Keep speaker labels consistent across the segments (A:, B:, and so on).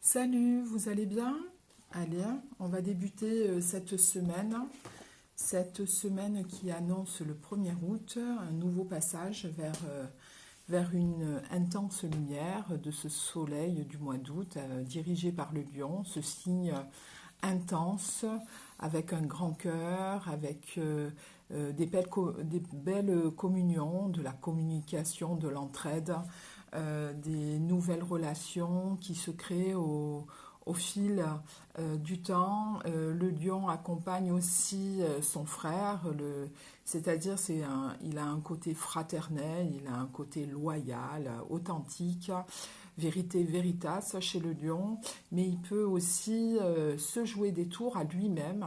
A: Salut, vous allez bien? Allez, on va débuter cette semaine qui annonce le 1er août, un nouveau passage vers une intense lumière de ce soleil du mois d'août, dirigé par le lion, ce signe intense, avec un grand cœur, avec des belles communions, de la communication, de l'entraide, des nouvelles relations qui se créent au fil du temps. Le lion accompagne aussi son frère, c'est-à-dire il a un côté fraternel, il a un côté loyal, authentique, vérité veritas chez le lion, mais il peut aussi se jouer des tours à lui-même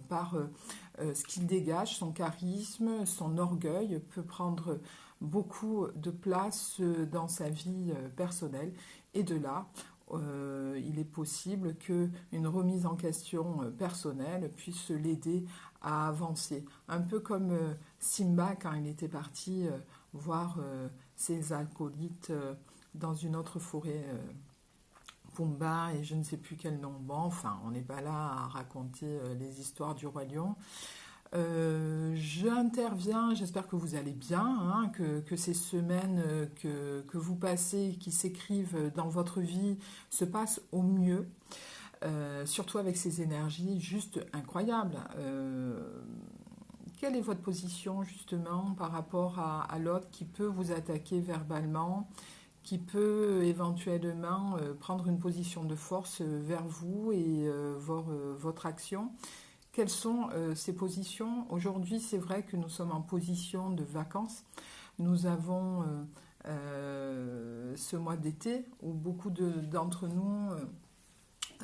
A: par ce qu'il dégage, son charisme, son orgueil peut prendre beaucoup de place dans sa vie personnelle. Et de là, il est possible qu'une remise en question personnelle puisse l'aider à avancer. Un peu comme Simba quand il était parti voir ses acolytes dans une autre forêt. Pumba et je ne sais plus quel nom. Bon, enfin, on n'est pas là à raconter les histoires du roi lion. J'interviens, j'espère que vous allez bien, hein, que ces semaines que vous passez, qui s'écrivent dans votre vie, se passent au mieux, surtout avec ces énergies juste incroyables. Quelle est votre position justement par rapport à l'autre qui peut vous attaquer verbalement, qui peut éventuellement prendre une position de force vers vous et votre action? Quelles sont ces positions? Aujourd'hui, c'est vrai que nous sommes en position de vacances. Nous avons ce mois d'été où beaucoup d'entre nous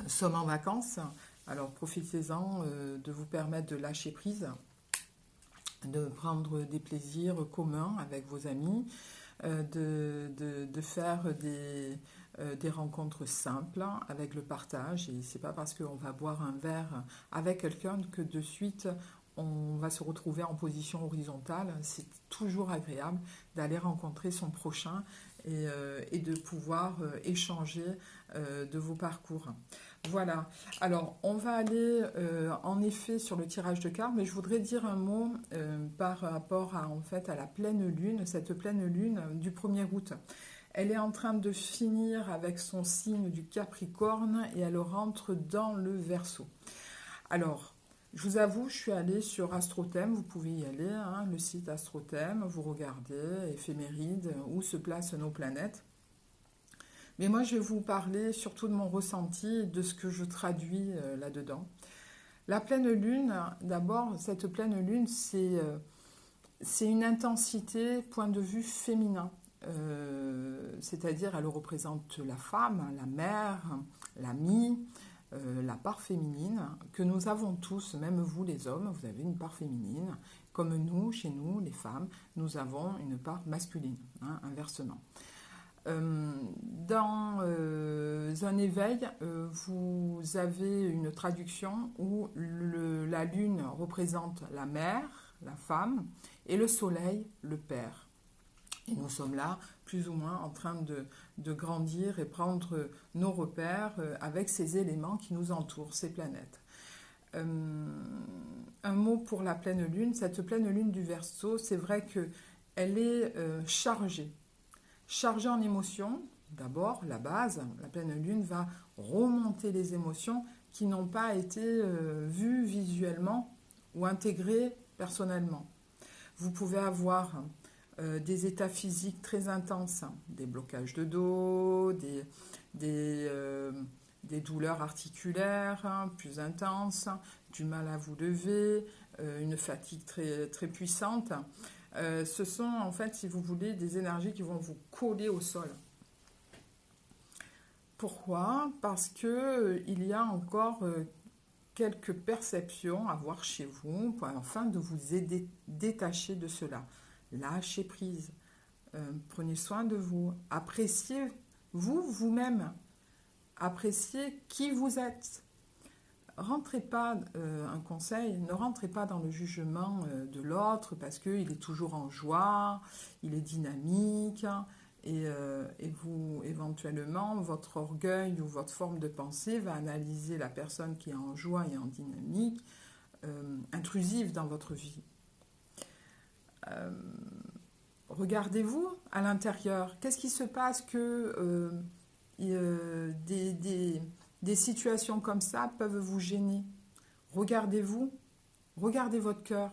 A: sommes en vacances. Alors profitez-en de vous permettre de lâcher prise, de prendre des plaisirs communs avec vos amis, de faire des rencontres simples avec le partage. Et c'est pas parce qu'on va boire un verre avec quelqu'un que de suite on va se retrouver en position horizontale. C'est toujours agréable d'aller rencontrer son prochain et de pouvoir échanger de vos parcours. Voilà. Alors, on va aller en effet sur le tirage de cartes, mais je voudrais dire un mot par rapport à, en fait, à la pleine lune, cette pleine lune du 1er août. Elle est en train de finir avec son signe du Capricorne et elle rentre dans le Verseau. Alors, je vous avoue, je suis allée sur Astrothème, vous pouvez y aller, hein, le site Astrothème, vous regardez, éphéméride, où se placent nos planètes. Mais moi, je vais vous parler surtout de mon ressenti, de ce que je traduis là-dedans. La pleine lune, d'abord, cette pleine lune, c'est une intensité, point de vue féminin. C'est-à-dire, elle représente la femme, la mère, l'amie, la part féminine, que nous avons tous, même vous les hommes, vous avez une part féminine, comme nous, chez nous, les femmes, nous avons une part masculine, hein, inversement. Dans un éveil, vous avez une traduction où la lune représente la mère, la femme, et le soleil, le père. Et nous sommes là, plus ou moins, en train de grandir et prendre nos repères avec ces éléments qui nous entourent, ces planètes. Un mot pour la pleine lune. Cette pleine lune du Verseau, c'est vrai qu'elle est chargée en émotions. D'abord, la base, la pleine lune va remonter les émotions qui n'ont pas été vues visuellement ou intégrées personnellement. Vous pouvez avoir des états physiques très intenses, des blocages de dos, des douleurs articulaires plus intenses, du mal à vous lever, une fatigue très, très puissante. Ce sont en fait, si vous voulez, des énergies qui vont vous coller au sol. Pourquoi? Parce qu'il y a encore quelques perceptions à voir chez vous afin de vous aider détacher de cela. Lâchez prise. Prenez soin de vous. Appréciez vous-même. Appréciez qui vous êtes. Rentrez pas, un conseil, ne rentrez pas dans le jugement de l'autre parce qu'il est toujours en joie, il est dynamique, et vous, éventuellement, votre orgueil ou votre forme de pensée va analyser la personne qui est en joie et en dynamique, intrusive dans votre vie. Regardez-vous à l'intérieur. Qu'est-ce qui se passe que des situations comme ça peuvent vous gêner? Regardez-vous, regardez votre cœur.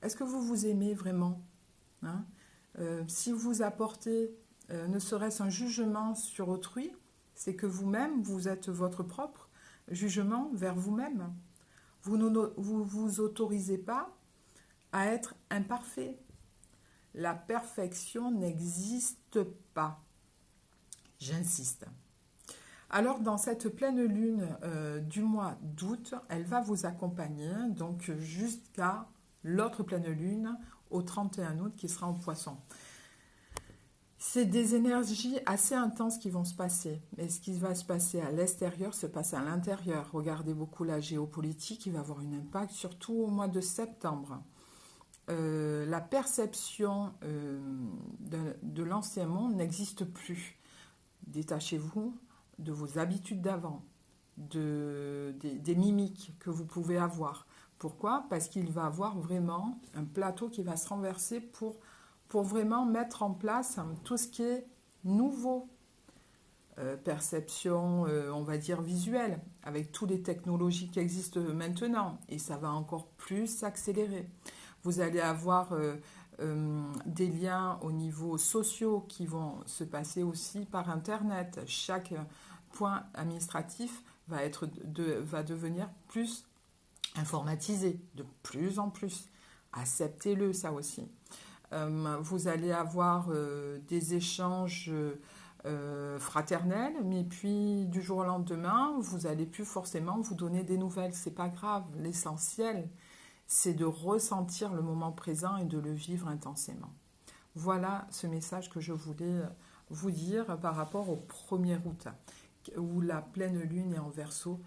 A: Est-ce que vous vous aimez vraiment, hein? Si vous apportez ne serait-ce un jugement sur autrui, c'est que vous-même, vous êtes votre propre jugement vers vous-même. Vous ne vous autorisez pas à être imparfait. La perfection n'existe pas. J'insiste. Alors, dans cette pleine lune du mois d'août, elle va vous accompagner donc jusqu'à l'autre pleine lune au 31 août qui sera en Poisson. C'est des énergies assez intenses qui vont se passer. Mais ce qui va se passer à l'extérieur se passe à l'intérieur. Regardez beaucoup la géopolitique, il va avoir un impact, surtout au mois de septembre. La perception de l'ancien monde n'existe plus. Détachez-vous de vos habitudes d'avant, des mimiques que vous pouvez avoir. Pourquoi? Parce qu'il va avoir vraiment un plateau qui va se renverser pour vraiment mettre en place tout ce qui est nouveau. Perception, on va dire visuelle, avec toutes les technologies qui existent maintenant. Et ça va encore plus s'accélérer. Vous allez avoir des liens au niveau sociaux qui vont se passer aussi par Internet. Chaque point administratif va devenir plus informatisé, de plus en plus. Acceptez-le, ça aussi. Vous allez avoir des échanges fraternels, mais puis du jour au lendemain, vous n'allez plus forcément vous donner des nouvelles. C'est pas grave. L'essentiel, c'est de ressentir le moment présent et de le vivre intensément. Voilà ce message que je voulais vous dire par rapport au 1er août, où la pleine lune est en Verseau,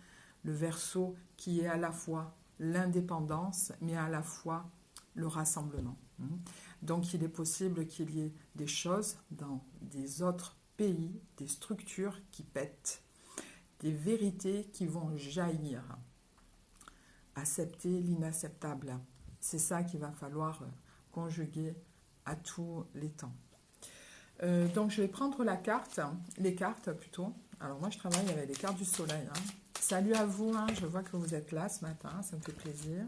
A: le Verseau qui est à la fois l'indépendance, mais à la fois le rassemblement. Donc il est possible qu'il y ait des choses dans des autres pays, des structures qui pètent, des vérités qui vont jaillir. Accepter l'inacceptable. C'est ça qu'il va falloir conjuguer à tous les temps. Donc je vais prendre les cartes plutôt. Alors moi je travaille avec les cartes du soleil. Salut à vous, je vois que vous êtes là ce matin, ça me fait plaisir.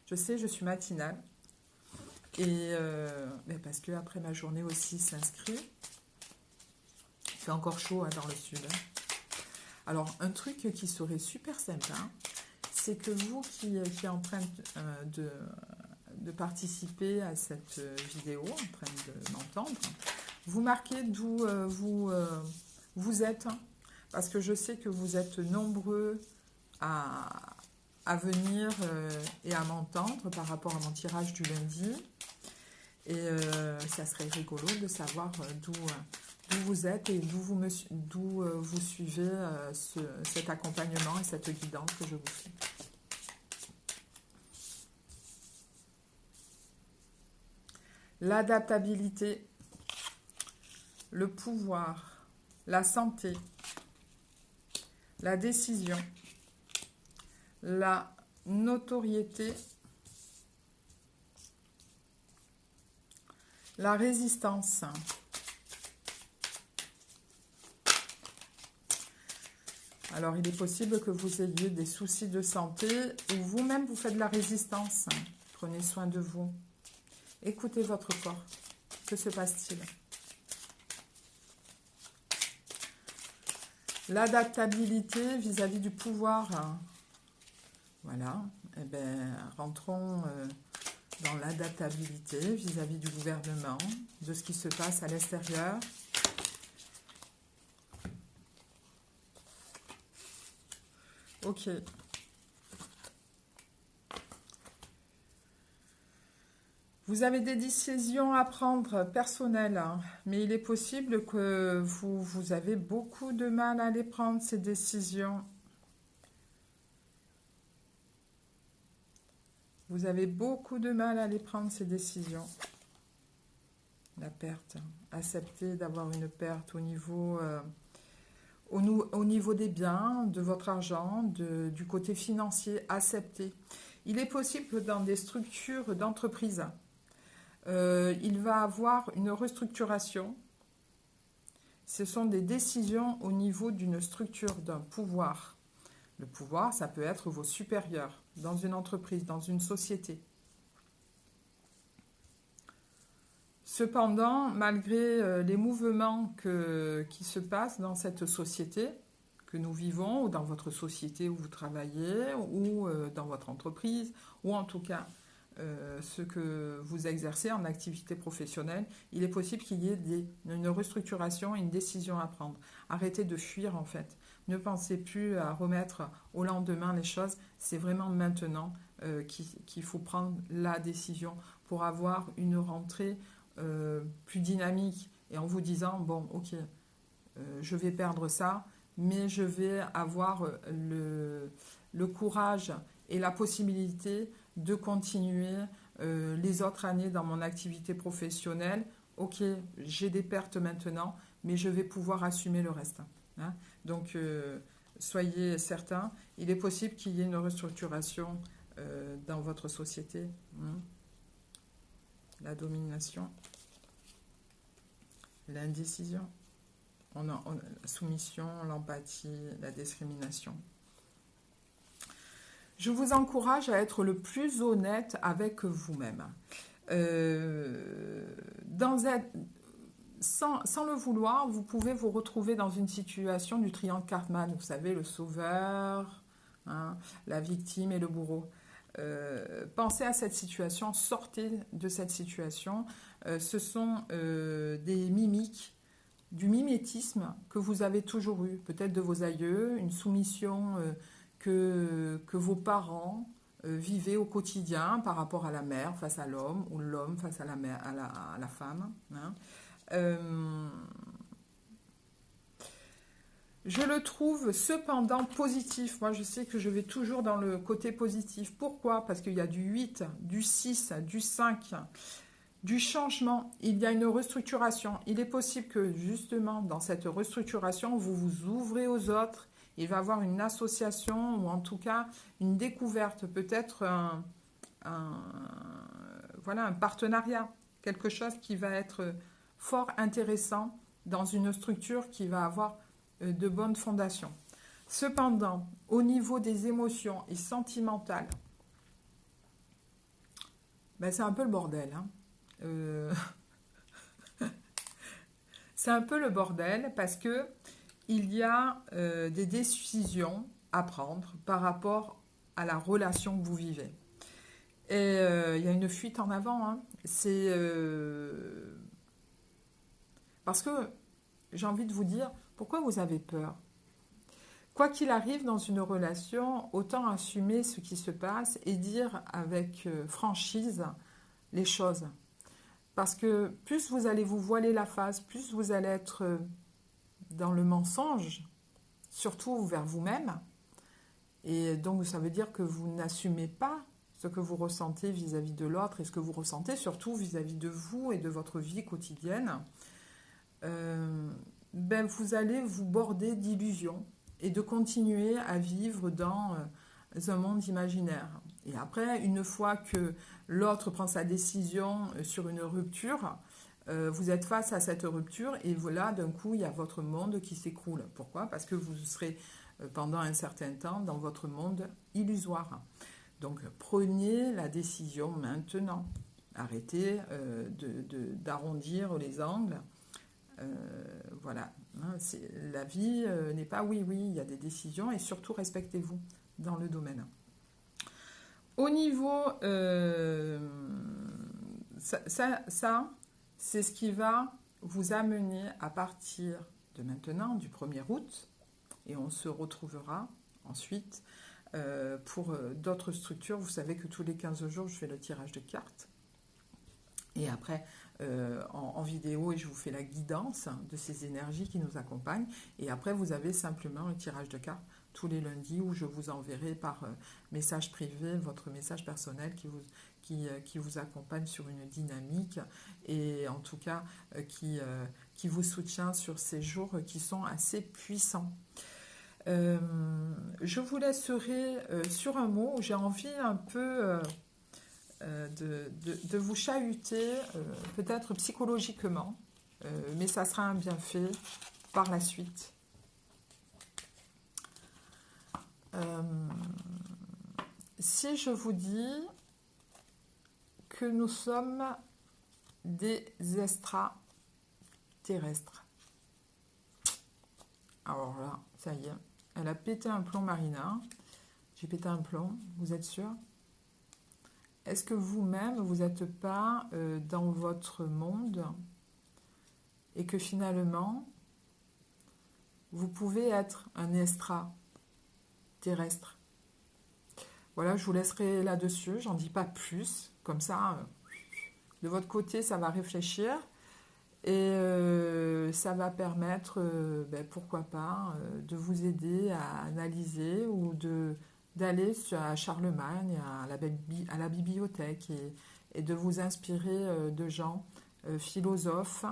A: Je sais, je suis matinale. Et parce que après ma journée aussi s'inscrit. Il fait encore chaud dans le sud. Alors un truc qui serait super sympa, c'est que vous qui êtes en train de participer à cette vidéo, en train de m'entendre, vous marquez d'où vous êtes, parce que je sais que vous êtes nombreux à venir et à m'entendre par rapport à mon tirage du lundi. Et ça serait rigolo de savoir d'où vous êtes et d'où vous suivez cet accompagnement et cette guidance que je vous fais. L'adaptabilité, le pouvoir, la santé, la décision, la notoriété, la résistance. Alors, il est possible que vous ayez des soucis de santé ou vous-même vous faites de la résistance. Prenez soin de vous. Écoutez votre corps. Que se passe-t-il? L'adaptabilité vis-à-vis du pouvoir. Voilà. Eh bien, rentrons dans l'adaptabilité vis-à-vis du gouvernement, de ce qui se passe à l'extérieur. Ok. Vous avez des décisions à prendre personnelles, mais il est possible que vous avez beaucoup de mal à les prendre, ces décisions. Vous avez beaucoup de mal à les prendre, ces décisions. la perte. Accepter d'avoir une perte au niveau des biens, de votre argent, du côté financier. Accepter. Il est possible que dans des structures d'entreprise, il va avoir une restructuration. Ce sont des décisions au niveau d'une structure, d'un pouvoir. Le pouvoir, ça peut être vos supérieurs dans une entreprise, dans une société. Cependant, malgré les mouvements qui se passent dans cette société que nous vivons, ou dans votre société où vous travaillez, ou dans votre entreprise, ou en tout cas ce que vous exercez en activité professionnelle, il est possible qu'il y ait une restructuration, une décision à prendre. Arrêtez de fuir en fait. Ne pensez plus à remettre au lendemain les choses. C'est vraiment maintenant qu'il faut prendre la décision pour avoir une rentrée plus dynamique et en vous disant, bon, ok, je vais perdre ça, mais je vais avoir le courage et la possibilité de continuer les autres années dans mon activité professionnelle. Ok, j'ai des pertes maintenant, mais je vais pouvoir assumer le reste. Hein. Donc, soyez certains, il est possible qu'il y ait une restructuration dans votre société. Hein. La domination, l'indécision, la soumission, l'empathie, la discrimination. Je vous encourage à être le plus honnête avec vous-même. Sans le vouloir, vous pouvez vous retrouver dans une situation du triangle Cartman. Vous savez, le sauveur, hein, la victime et le bourreau. Pensez à cette situation, sortez de cette situation. Ce sont des mimiques, du mimétisme que vous avez toujours eu, peut-être de vos aïeux, une soumission que vos parents vivaient au quotidien par rapport à la mère face à l'homme ou l'homme face à la mère, à la femme. Hein. Je le trouve cependant positif. Moi, je sais que je vais toujours dans le côté positif. Pourquoi? Parce qu'il y a du 8, du 6, du 5, du changement. Il y a une restructuration. Il est possible que, justement, dans cette restructuration, vous vous ouvrez aux autres. Il va y avoir une association ou en tout cas une découverte, peut-être voilà, un partenariat. Quelque chose qui va être fort intéressant dans une structure qui va avoir de bonnes fondations. Cependant, au niveau des émotions et sentimentales, ben c'est un peu le bordel. Hein. C'est un peu le bordel parce que il y a des décisions à prendre par rapport à la relation que vous vivez. Et il y a une fuite en avant. Hein. C'est parce que j'ai envie de vous dire, pourquoi vous avez peur? Quoi qu'il arrive dans une relation, autant assumer ce qui se passe et dire avec franchise les choses. Parce que plus vous allez vous voiler la face, plus vous allez être dans le mensonge, surtout vers vous-même. Et donc ça veut dire que vous n'assumez pas ce que vous ressentez vis-à-vis de l'autre et ce que vous ressentez surtout vis-à-vis de vous et de votre vie quotidienne. Ben vous allez vous border d'illusions et de continuer à vivre dans un monde imaginaire. Et après, une fois que l'autre prend sa décision sur une rupture, vous êtes face à cette rupture et voilà, d'un coup, il y a votre monde qui s'écroule. Pourquoi? Parce que vous serez pendant un certain temps dans votre monde illusoire. Donc, prenez la décision maintenant. Arrêtez d'arrondir les angles. Voilà. Hein, la vie n'est pas oui, il y a des décisions et surtout respectez-vous dans le domaine. Au niveau... ça c'est ce qui va vous amener à partir de maintenant, du 1er août, et on se retrouvera ensuite pour d'autres structures. Vous savez que tous les 15 jours, je fais le tirage de cartes. Et après, en vidéo, et je vous fais la guidance de ces énergies qui nous accompagnent. Et après, vous avez simplement le tirage de cartes tous les lundis où je vous enverrai par message privé votre message personnel qui vous accompagne sur une dynamique et en tout cas qui vous soutient sur ces jours qui sont assez puissants. Je vous laisserai sur un mot où j'ai envie un peu de vous chahuter, peut-être psychologiquement, mais ça sera un bienfait par la suite. Si je vous dis que nous sommes des extraterrestres, alors là, ça y est, elle a pété un plomb, Marina. J'ai pété un plomb, vous êtes sûr? Est-ce que vous-même, vous n'êtes pas dans votre monde et que finalement, vous pouvez être un extraterrestre? Voilà, je vous laisserai là-dessus, j'en dis pas plus, comme ça, de votre côté, ça va réfléchir et ça va permettre, pourquoi pas, de vous aider à analyser ou d'aller à Charlemagne, à la bibliothèque et de vous inspirer de gens philosophes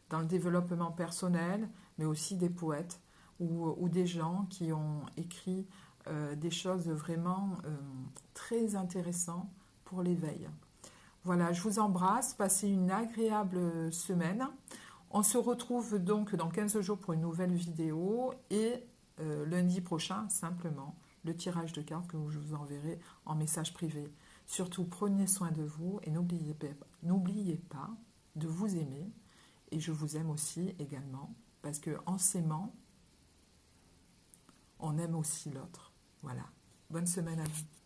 A: dans le développement personnel, mais aussi des poètes ou des gens qui ont écrit des choses vraiment très intéressantes pour l'éveil. Voilà, je vous embrasse, passez une agréable semaine. On se retrouve donc dans 15 jours pour une nouvelle vidéo et lundi prochain, simplement, le tirage de cartes que je vous enverrai en message privé. Surtout, prenez soin de vous et n'oubliez pas de vous aimer. Et je vous aime aussi également, parce qu'en s'aimant, on aime aussi l'autre. Voilà. Bonne semaine à vous.